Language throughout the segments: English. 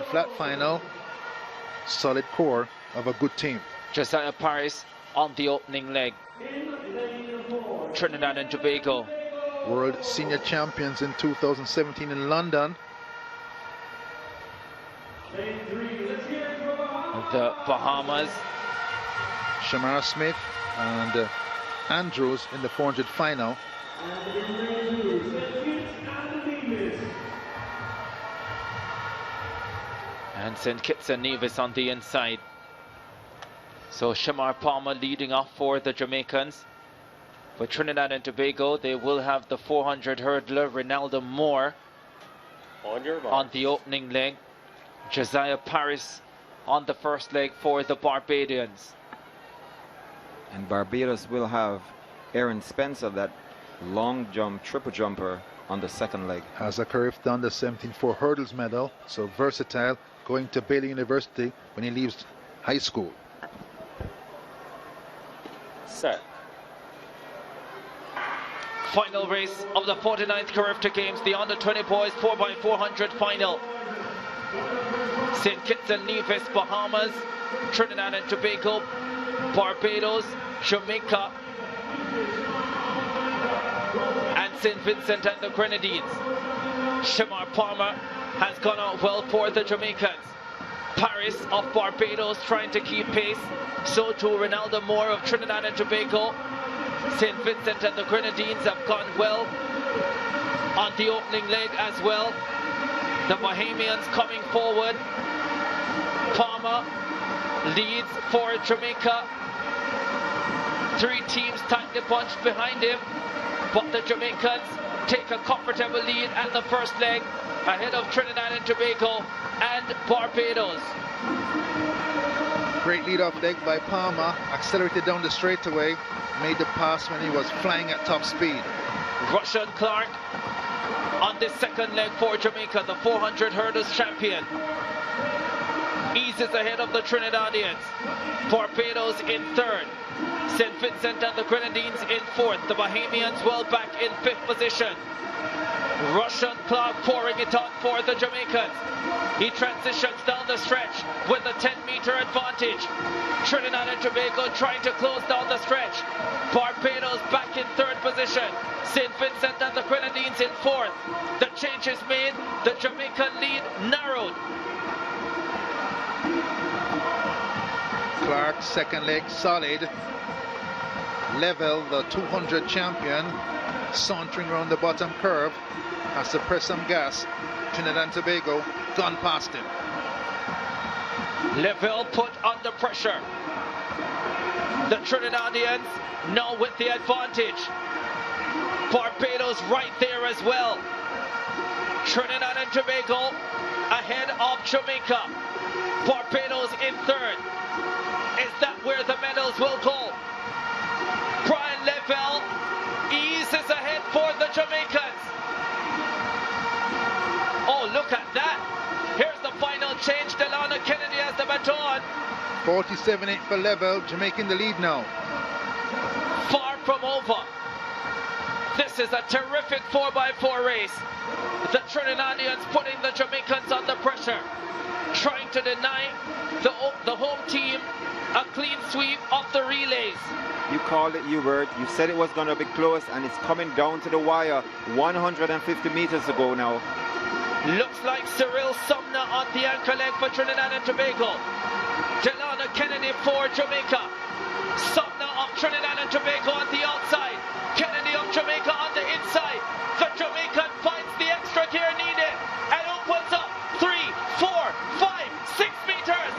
Flat final, solid core of a good team. Josiah Paris on the opening leg. Trinidad and Tobago. World Senior Champions in 2017 in London. The Bahamas. Shamar Smith and Andrews in the 400 final. And St. Kitts and Nevis on the inside. So Shamar Palmer leading off for the Jamaicans. For Trinidad and Tobago, they will have the 400 hurdler Ronaldo Moore on the opening leg. Josiah Paris on the first leg for the Barbadians. And Barbados will have Aaron Spencer, that long jump, triple jumper, on the second leg. Has a CARIFTA under 17 hurdles medal, so versatile, going to Baylor University when he leaves high school. Set. Final race of the 49th CARIFTA Games, the under-20 boys 4x400 final. St. Kitts and Nevis, Bahamas, Trinidad and Tobago, Barbados, Jamaica, and St. Vincent and the Grenadines. Shamar Palmer has gone out well for the Jamaicans. Paris of Barbados trying to keep pace. So too Ronaldo Moore of Trinidad and Tobago. St. Vincent and the Grenadines have gone well on the opening leg as well. The Bahamians coming forward. Palmer leads for Jamaica. Three teams tightly bunched behind him, but the Jamaicans take a comfortable lead at the first leg ahead of Trinidad and Tobago and Barbados. Great lead-off leg by Palmer, accelerated down the straightaway, made the pass when he was flying at top speed. Rusheen Clarke on the second leg for Jamaica, the 400 hurdles champion. Eases ahead of the Trinidadians. Barbados in third. St. Vincent and the Grenadines in fourth. The Bahamians well back in fifth position. Rusheen Clarke pouring it on for the Jamaicans. He transitions down the stretch with a 10-meter advantage. Trinidad and Tobago trying to close down the stretch. Barbados back in third position. St. Vincent and the Grenadines in fourth. The change is made. The Jamaican lead narrowed. Clarke, second leg solid. Level, the 200 champion, sauntering around the bottom curve, has to press some gas. Trinidad and Tobago gone past him. Level put under pressure. The Trinidadians now with the advantage. Barbados right there as well. Trinidad and Tobago ahead of Jamaica. Barbados in third. Is that where the medals will go? Brian Level eases ahead for the Jamaicans. Oh, look at that. Here's the final change. Delano Kennedy has the baton. 47.8 for Level, Jamaica in the lead now. Far from over. This is a terrific 4x4 race. The Trinidadians putting the Jamaicans under pressure, trying to deny the home team a clean sweep of the relays. You called it, Hubert. You said it was going to be close, and it's coming down to the wire. 150 meters to go now. Looks like Cyril Sumner on the anchor leg for Trinidad and Tobago. Delano Kennedy for Jamaica. Sumner of Trinidad and Tobago on the outside. Kennedy of Jamaica on the inside. The Jamaican finds the extra gear needed and opens up 3, 4, 5, 6 meters.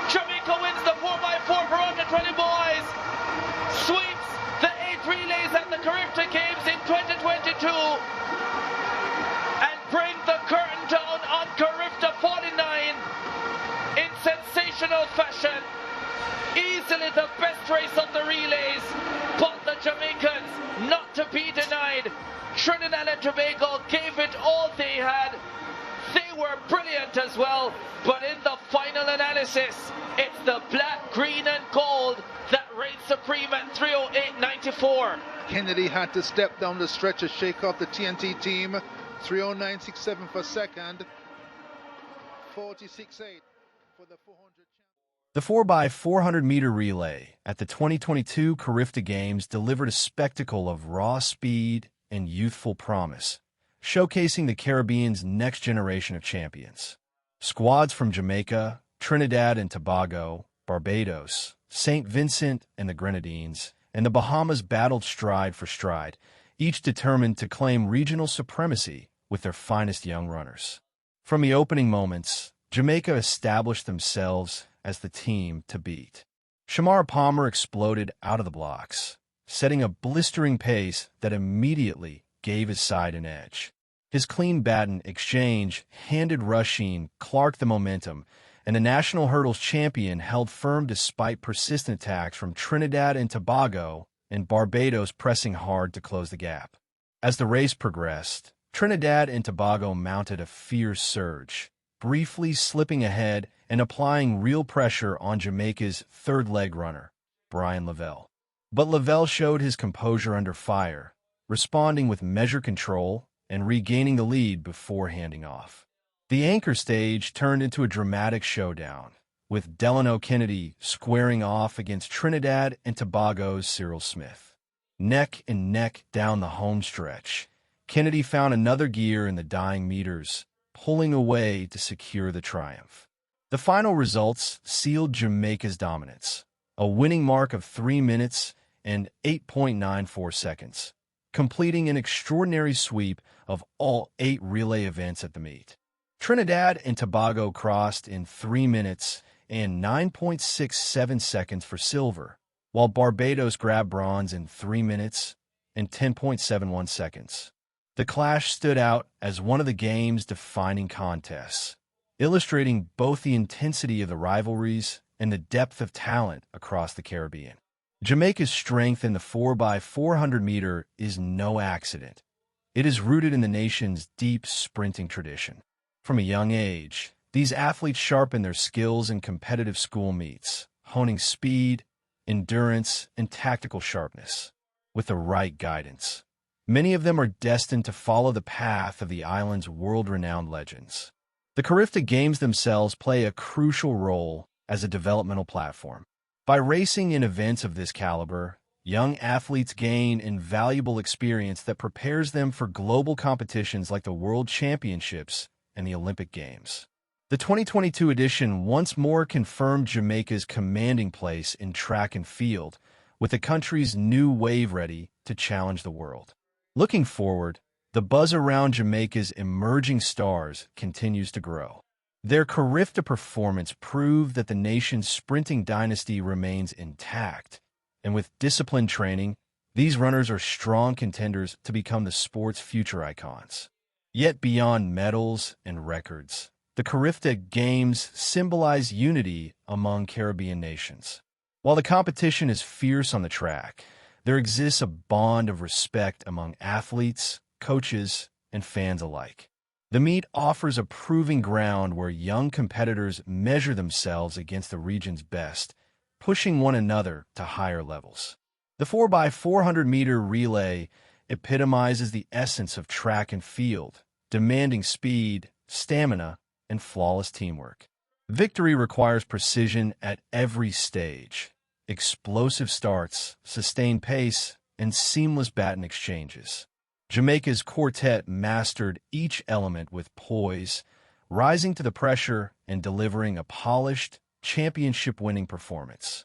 Jamaica wins the 4x4 for under 20 boys. Sweeps the 8 relays at the CARIFTA Games in 2022 and bring the curtain down on CARIFTA 49 in sensational fashion. Easily the best race of the relays, but the Jamaicans not to be denied. Trinidad and Tobago gave it all they had. They were brilliant as well, but in the final analysis, it's the black, green and gold that reigns supreme at 3:08.94. Kennedy had to step down the stretch to shake off the TNT team. 3:09.67 for second. 46.8 for the 400. The 4x400m relay at the 2022 CARIFTA Games delivered a spectacle of raw speed and youthful promise, showcasing the Caribbean's next generation of champions. Squads from Jamaica, Trinidad and Tobago, Barbados, St. Vincent and the Grenadines, and the Bahamas battled stride for stride, each determined to claim regional supremacy with their finest young runners. From the opening moments, Jamaica established themselves as the team to beat. Shamar Palmer exploded out of the blocks, setting a blistering pace that immediately gave his side an edge. His clean baton exchange handed Rusheen Clarke the momentum, and the national hurdles champion held firm despite persistent attacks from Trinidad and Tobago and Barbados pressing hard to close the gap. As the race progressed, Trinidad and Tobago mounted a fierce surge, briefly slipping ahead and applying real pressure on Jamaica's third leg runner, Brian Lavelle. But Lavelle showed his composure under fire, responding with measured control and regaining the lead before handing off. The anchor stage turned into a dramatic showdown, with Delano Kennedy squaring off against Trinidad and Tobago's Cyril Smith. Neck and neck down the home stretch, Kennedy found another gear in the dying meters, pulling away to secure the triumph. The final results sealed Jamaica's dominance, a winning mark of 3 minutes and 8.94 seconds, completing an extraordinary sweep of all 8 relay events at the meet. Trinidad and Tobago crossed in 3 minutes and 9.67 seconds for silver, while Barbados grabbed bronze in 3 minutes and 10.71 seconds. The clash stood out as one of the game's defining contests, illustrating both the intensity of the rivalries and the depth of talent across the Caribbean. Jamaica's strength in the 4x400m is no accident. It is rooted in the nation's deep sprinting tradition. From a young age, these athletes sharpen their skills in competitive school meets, honing speed, endurance, and tactical sharpness with the right guidance. Many of them are destined to follow the path of the island's world-renowned legends. The CARIFTA Games themselves play a crucial role as a developmental platform. By racing in events of this caliber, young athletes gain invaluable experience that prepares them for global competitions like the World Championships and the Olympic Games. The 2022 edition once more confirmed Jamaica's commanding place in track and field, with the country's new wave ready to challenge the world. Looking forward, the buzz around Jamaica's emerging stars continues to grow. Their CARIFTA performance proved that the nation's sprinting dynasty remains intact, and with disciplined training, these runners are strong contenders to become the sport's future icons. Yet beyond medals and records, the CARIFTA Games symbolize unity among Caribbean nations. While the competition is fierce on the track, there exists a bond of respect among athletes, coaches, and fans alike. The meet offers a proving ground where young competitors measure themselves against the region's best, pushing one another to higher levels. The 4x400m relay epitomizes the essence of track and field, demanding speed, stamina, and flawless teamwork. Victory requires precision at every stage, explosive starts, sustained pace, and seamless baton exchanges. Jamaica's quartet mastered each element with poise, rising to the pressure and delivering a polished, championship-winning performance.